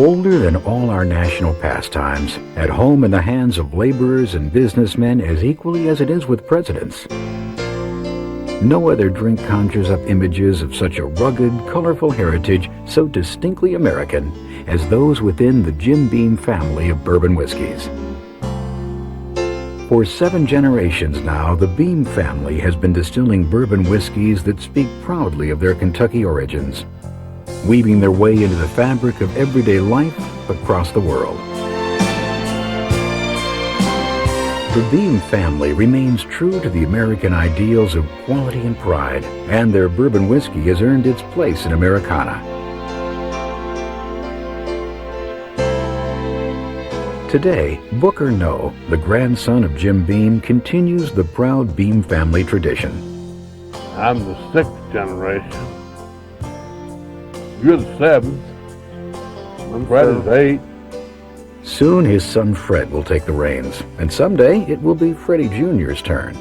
Older than all our national pastimes, at home in the hands of laborers and businessmen as equally as it is with presidents. No other drink conjures up images of such a rugged, colorful heritage so distinctly American as those within the Jim Beam family of bourbon whiskeys. For 7 generations now, the Beam family has been distilling bourbon whiskeys that speak proudly of their Kentucky origins, weaving their way into the fabric of everyday life across the world. The Beam family remains true to the American ideals of quality and pride, and their bourbon whiskey has earned its place in Americana. Today, Booker Noe, the grandson of Jim Beam, continues the proud Beam family tradition. I'm the 6th generation. You're the 7th. Fred is 8. Soon his son Fred will take the reins, and someday it will be Freddie Jr.'s turn.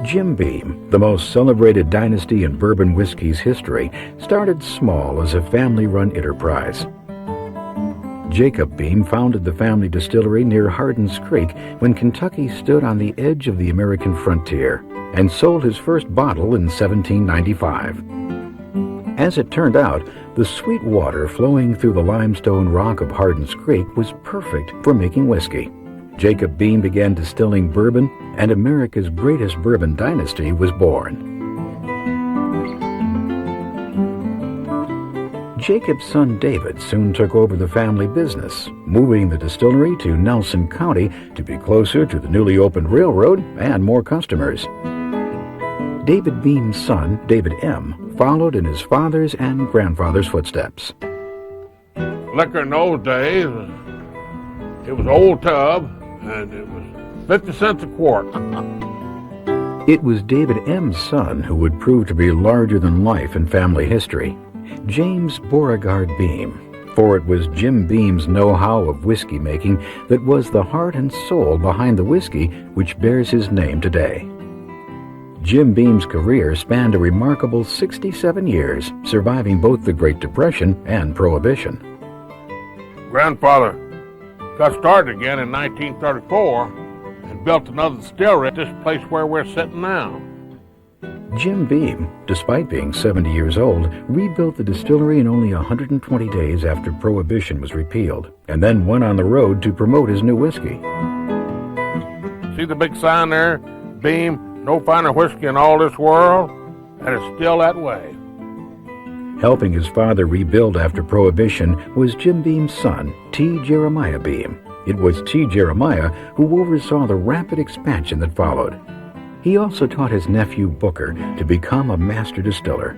Jim Beam, the most celebrated dynasty in bourbon whiskey's history, started small as a family-run enterprise. Jacob Beam founded the family distillery near Hardin's Creek when Kentucky stood on the edge of the American frontier and sold his first bottle in 1795. As it turned out, the sweet water flowing through the limestone rock of Hardin's Creek was perfect for making whiskey. Jacob Beam began distilling bourbon, and America's greatest bourbon dynasty was born. Jacob's son David soon took over the family business, moving the distillery to Nelson County to be closer to the newly opened railroad and more customers. David Beam's son, David M., followed in his father's and grandfather's footsteps. Liquor in those days, it was old tub, and it was 50 cents a quart. It was David M.'s son who would prove to be larger than life in family history, James Beauregard Beam, for it was Jim Beam's know-how of whiskey making that was the heart and soul behind the whiskey which bears his name today. Jim Beam's career spanned a remarkable 67 years, surviving both the Great Depression and Prohibition. Grandfather got started again in 1934 and built another distillery at this place where we're sitting now. Jim Beam, despite being 70 years old, rebuilt the distillery in only 120 days after Prohibition was repealed, and then went on the road to promote his new whiskey. See the big sign there? Beam, no finer whiskey in all this world? And it's still that way. Helping his father rebuild after Prohibition was Jim Beam's son, T. Jeremiah Beam. It was T. Jeremiah who oversaw the rapid expansion that followed. He also taught his nephew Booker to become a master distiller.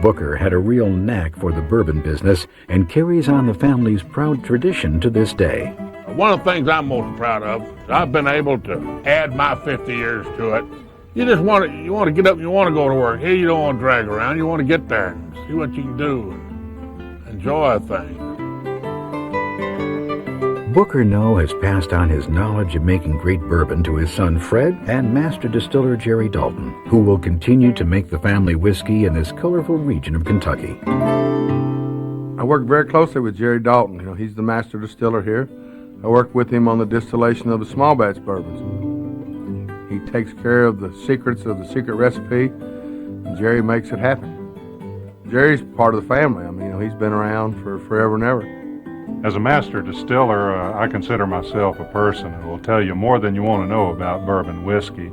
Booker had a real knack for the bourbon business and carries on the family's proud tradition to this day. One of the things I'm most proud of is I've been able to add my 50 years to it. You want to get up and you want to go to work. Here you don't want to drag around. You want to get there and see what you can do and enjoy a thing. Booker Noe has passed on his knowledge of making great bourbon to his son Fred and master distiller Jerry Dalton, who will continue to make the family whiskey in this colorful region of Kentucky. I work very closely with Jerry Dalton. He's the master distiller here. I work with him on the distillation of the small batch bourbons. He takes care of the secrets of the secret recipe, and Jerry makes it happen. Jerry's part of the family. He's been around for forever and ever. As a master distiller, I consider myself a person who will tell you more than you want to know about bourbon whiskey.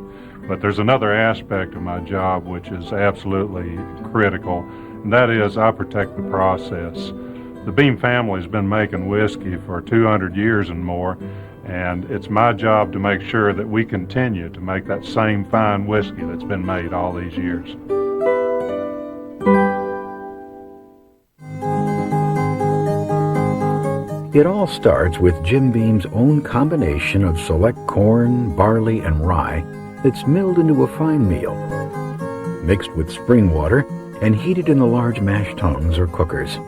But there's another aspect of my job which is absolutely critical, and that is I protect the process. The Beam family has been making whiskey for 200 years and more, and it's my job to make sure that we continue to make that same fine whiskey that's been made all these years. It all starts with Jim Beam's own combination of select corn, barley, and rye that's milled into a fine meal, mixed with spring water, and heated in the large mash tuns or cookers.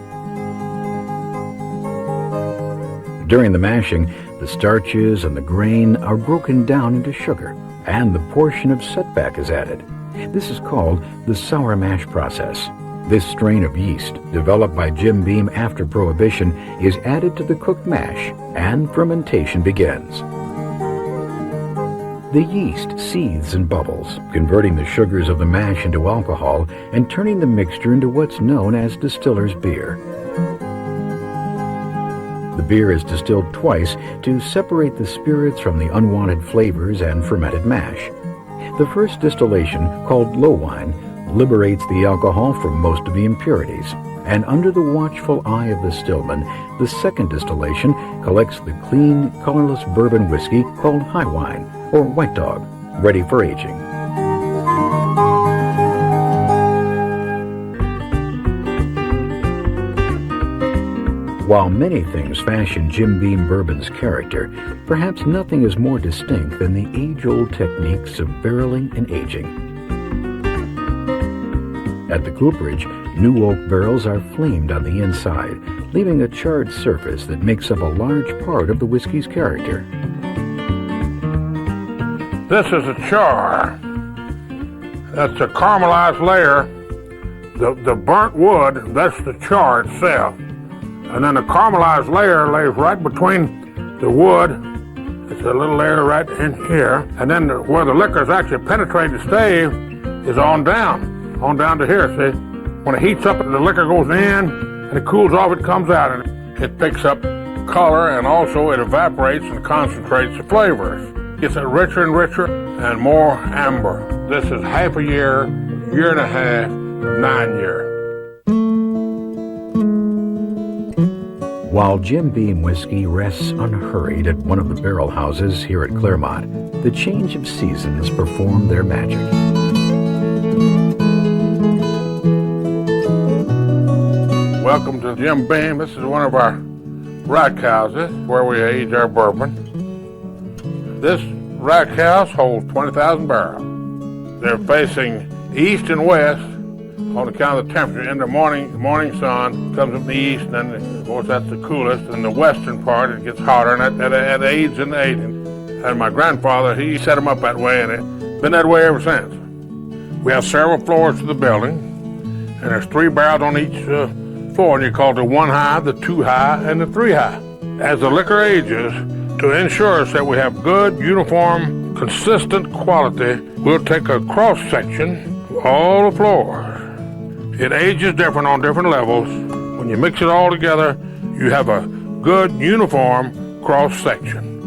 During the mashing, the starches and the grain are broken down into sugar, and the portion of setback is added. This is called the sour mash process. This strain of yeast, developed by Jim Beam after Prohibition, is added to the cooked mash, and fermentation begins. The yeast seethes and bubbles, converting the sugars of the mash into alcohol and turning the mixture into what's known as distiller's beer. The beer is distilled twice to separate the spirits from the unwanted flavors and fermented mash. The first distillation, called low wine, liberates the alcohol from most of the impurities, and under the watchful eye of the stillman, the second distillation collects the clean, colorless bourbon whiskey called high wine, or White Dog, ready for aging. While many things fashion Jim Beam Bourbon's character, perhaps nothing is more distinct than the age-old techniques of barreling and aging. At the cooperage, new oak barrels are flamed on the inside, leaving a charred surface that makes up a large part of the whiskey's character. This is a char. That's a caramelized layer. The burnt wood, that's the char itself. And then the caramelized layer lays right between the wood. It's a little layer right in here. And then where the liquor's actually penetrated the stave is on down to here, see? When it heats up, the liquor goes in, and it cools off, it comes out, and it picks up color, and also it evaporates and concentrates the flavors. It's a richer and richer and more amber. This is half a year, year and a half, 9 year. While Jim Beam whiskey rests unhurried at one of the barrel houses here at Claremont, the change of seasons perform their magic. Welcome to Jim Beam. This is one of our rack houses where we age our bourbon. This rack house holds 20,000 barrels. They're facing east and west on account of the temperature. In the morning sun comes from the east, and then, of course, that's the coolest. In the western part, it gets hotter, and that aids in the aging. And my grandfather, he set them up that way, and it's been that way ever since. We have several floors to the building, and there's 3 barrels on each floor, and you call it the 1 high, the 2 high, and the 3 high. As the liquor ages, to ensure that we have good, uniform, consistent quality, we'll take a cross-section of all the floors. It ages different on different levels. When you mix it all together, you have a good, uniform cross-section.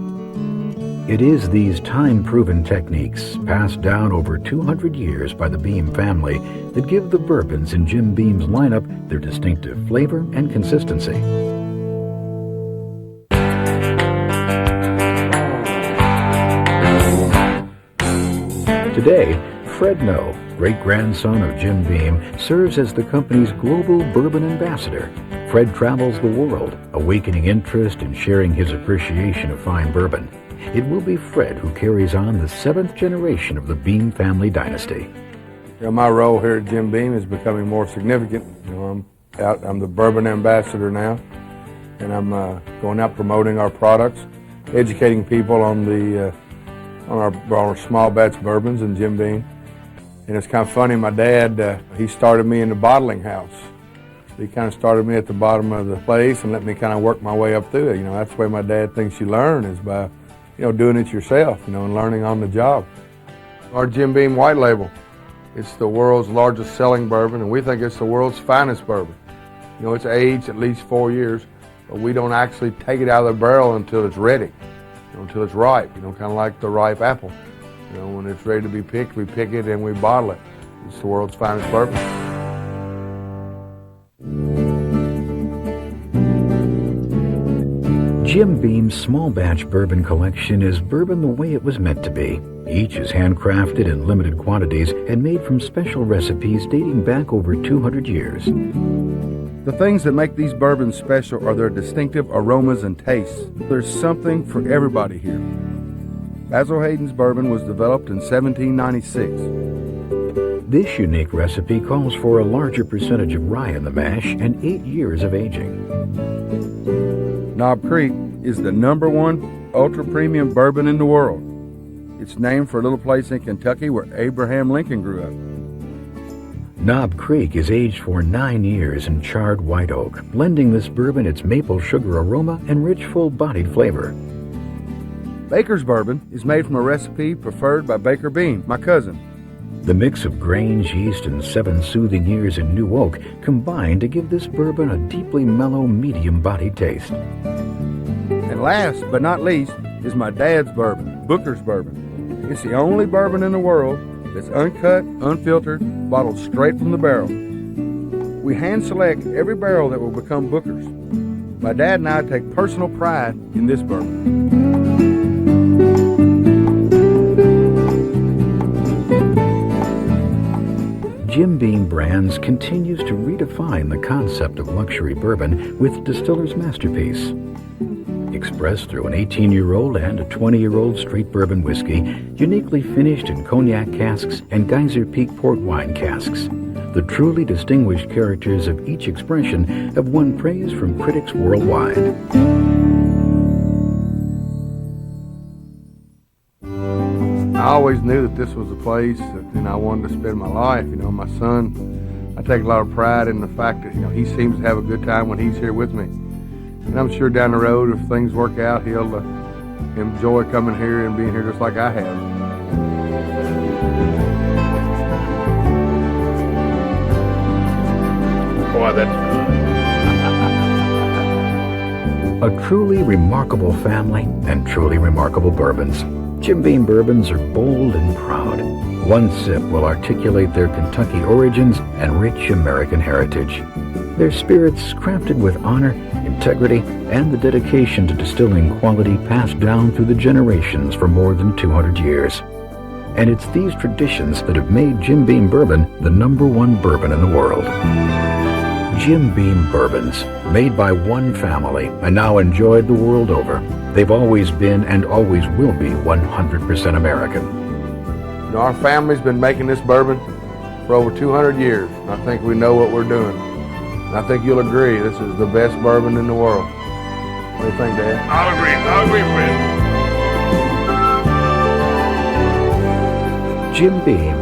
It is these time-proven techniques, passed down over 200 years by the Beam family, that give the bourbons in Jim Beam's lineup their distinctive flavor and consistency. Today, Fred No, great-grandson of Jim Beam, serves as the company's global bourbon ambassador. Fred travels the world, awakening interest and sharing his appreciation of fine bourbon. It will be Fred who carries on the 7th generation of the Beam family dynasty. My role here at Jim Beam is becoming more significant. I'm the bourbon ambassador now, and I'm going out promoting our products, educating people on our small batch bourbons in Jim Beam. And it's kind of funny, my dad, he started me in the bottling house. He kind of started me at the bottom of the place and let me kind of work my way up through it. That's the way my dad thinks you learn, is by, doing it yourself, and learning on the job. Our Jim Beam White Label, it's the world's largest selling bourbon, and we think it's the world's finest bourbon. It's aged at least 4 years, but we don't actually take it out of the barrel until it's ready, until it's ripe, kind of like the ripe apple. When it's ready to be picked, we pick it and we bottle it. It's the world's finest bourbon. Jim Beam's small batch bourbon collection is bourbon the way it was meant to be. Each is handcrafted in limited quantities and made from special recipes dating back over 200 years. The things that make these bourbons special are their distinctive aromas and tastes. There's something for everybody here. Basil Hayden's bourbon was developed in 1796. This unique recipe calls for a larger percentage of rye in the mash and 8 years of aging. Knob Creek is the #1 ultra-premium bourbon in the world. It's named for a little place in Kentucky where Abraham Lincoln grew up. Knob Creek is aged for 9 years in charred white oak, lending this bourbon its maple sugar aroma and rich, full-bodied flavor. Baker's bourbon is made from a recipe preferred by Baker Beam, my cousin. The mix of grains, yeast, and 7 soothing years in new oak combine to give this bourbon a deeply mellow, medium-bodied taste. And last but not least is my dad's bourbon, Booker's bourbon. It's the only bourbon in the world that's uncut, unfiltered, bottled straight from the barrel. We hand select every barrel that will become Booker's. My dad and I take personal pride in this bourbon. Jim Beam Brands continues to redefine the concept of luxury bourbon with Distiller's Masterpiece. Expressed through an 18-year-old and a 20-year-old straight bourbon whiskey, uniquely finished in cognac casks and Geyser Peak port wine casks. The truly distinguished characters of each expression have won praise from critics worldwide. I always knew that this was a place that I wanted to spend my life. My son, I take a lot of pride in the fact that, he seems to have a good time when he's here with me. And I'm sure down the road, if things work out, he'll enjoy coming here and being here just like I have. Boy, that's A truly remarkable family and truly remarkable bourbons. Jim Beam bourbons are bold and proud. One sip will articulate their Kentucky origins and rich American heritage. Their spirits crafted with honor, integrity, and the dedication to distilling quality passed down through the generations for more than 200 years. And it's these traditions that have made Jim Beam Bourbon the #1 bourbon in the world. Jim Beam Bourbons, made by one family and now enjoyed the world over. They've always been and always will be 100% American. Our family's been making this bourbon for over 200 years. I think we know what we're doing. And I think you'll agree this is the best bourbon in the world. What do you think, Dad? I'll agree, Fred. Jim Beam,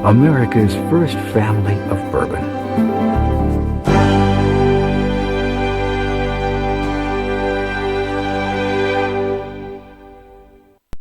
America's first family of bourbon.